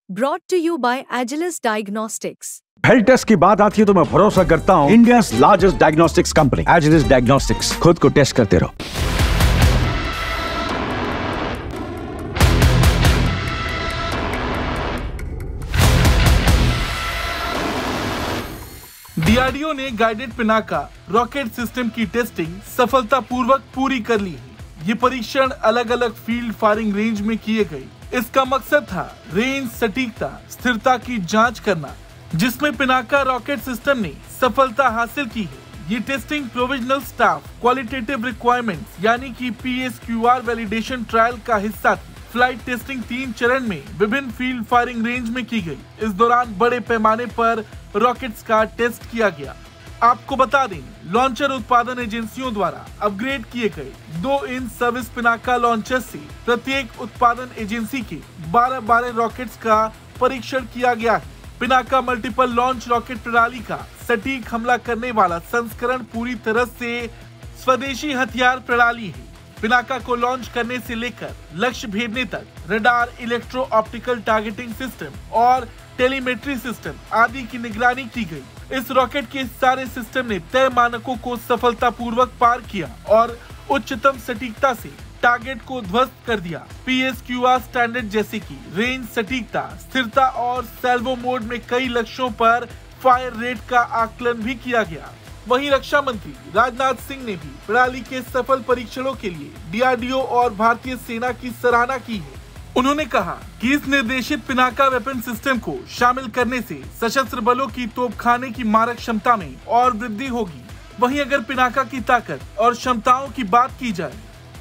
Brought to you by Agilus Diagnostics. Health test की बात आती है तो मैं भरोसा करता हूँ India largest diagnostics company Agilus Diagnostics. खुद को टेस्ट करते रहो। डीआरडीओ ने गाइडेड पिनाका रॉकेट सिस्टम की टेस्टिंग सफलतापूर्वक पूरी कर ली है। ये परीक्षण अलग अलग फील्ड फायरिंग रेंज में किए गए। इसका मकसद था रेंज सटीकता स्थिरता की जांच करना, जिसमें पिनाका रॉकेट सिस्टम ने सफलता हासिल की है। ये testing provisional staff qualitative requirements यानी कि PSQR वैलिडेशन ट्रायल का हिस्सा थी। फ्लाइट टेस्टिंग 3 चरण में विभिन्न फील्ड फायरिंग रेंज में की गई। इस दौरान बड़े पैमाने पर रॉकेट्स का टेस्ट किया गया। आपको बता दें, लॉन्चर उत्पादन एजेंसियों द्वारा अपग्रेड किए गए 2 इन सर्विस पिनाका लॉन्चर से प्रत्येक उत्पादन एजेंसी के 12 रॉकेट्स का परीक्षण किया गया है। पिनाका मल्टीपल लॉन्च रॉकेट प्रणाली का सटीक हमला करने वाला संस्करण पूरी तरह से स्वदेशी हथियार प्रणाली है। पिनाका को लॉन्च करने से लेकर लक्ष्य भेदने तक radar, electro optical targeting system और टेलीमेट्री सिस्टम आदि की निगरानी की गई। इस रॉकेट के सारे सिस्टम ने तय मानकों को सफलतापूर्वक पार किया और उच्चतम सटीकता से टारगेट को ध्वस्त कर दिया। PSQR स्टैंडर्ड जैसे कि रेंज सटीकता, स्थिरता और सैल्वो मोड में कई लक्ष्यों पर फायर रेट का आकलन भी किया गया। वहीं रक्षा मंत्री राजनाथ सिंह ने भी प्रणाली के सफल परीक्षणों के लिए डीआरडीओ और भारतीय सेना की सराहना की है। उन्होंने कहा कि इस निर्देशित पिनाका वेपन सिस्टम को शामिल करने से सशस्त्र बलों की तोपखाने की मारक क्षमता में और वृद्धि होगी। वहीं अगर पिनाका की ताकत और क्षमताओं की बात की जाए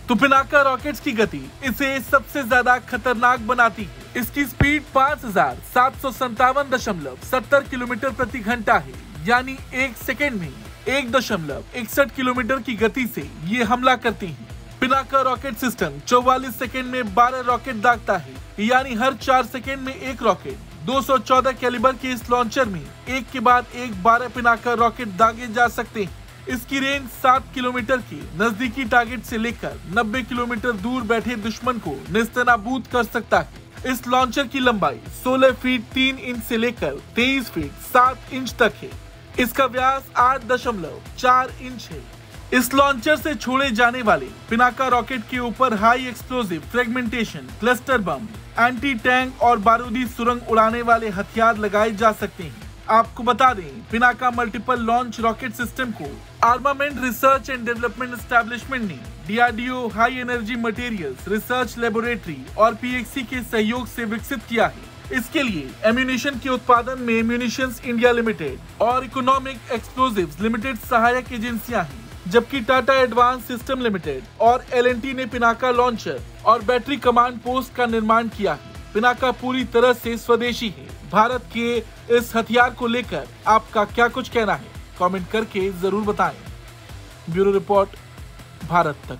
तो पिनाका रॉकेट्स की गति इसे सबसे ज्यादा खतरनाक बनाती है। इसकी स्पीड 5770 किलोमीटर प्रति घंटा है, यानी 1 सेकेंड में 1.61 किलोमीटर की गति से ये हमला करती है। पिनाका रॉकेट सिस्टम 44 सेकेंड में 12 रॉकेट दागता है, यानी हर 4 सेकेंड में 1 रॉकेट। 214 कैलिबर के इस लॉन्चर में एक के बाद एक 12 पिनाका रॉकेट दागे जा सकते हैं। इसकी रेंज 7 किलोमीटर के नजदीकी टारगेट से लेकर 90 किलोमीटर दूर बैठे दुश्मन को नेस्तनाबूद कर सकता है। इस लॉन्चर की लंबाई 16 फीट 3 इंच से लेकर 23 फीट 7 इंच तक है। इसका व्यास 8.4 इंच है। इस लॉन्चर से छोड़े जाने वाले पिनाका रॉकेट के ऊपर high explosive fragmentation, cluster bomb, anti tank और बारूदी सुरंग उड़ाने वाले हथियार लगाए जा सकते हैं। आपको बता दें, Pinaka multiple launch rocket system को armament research and development establishment ने DRDO high energy materials research laboratory और PXC के सहयोग से विकसित किया है। इसके लिए एम्यूनिशन के उत्पादन में म्यूनिशंस इंडिया लिमिटेड और इकोनॉमिक एक्सप्लोजिव्स लिमिटेड सहायक एजेंसियां हैं, जबकि टाटा एडवांस सिस्टम लिमिटेड और L&T ने पिनाका लॉन्चर और बैटरी कमांड पोस्ट का निर्माण किया है। पिनाका पूरी तरह से स्वदेशी है। भारत के इस हथियार को लेकर आपका क्या कुछ कहना है? कमेंट करके जरूर बताएं। ब्यूरो रिपोर्ट, भारत तक।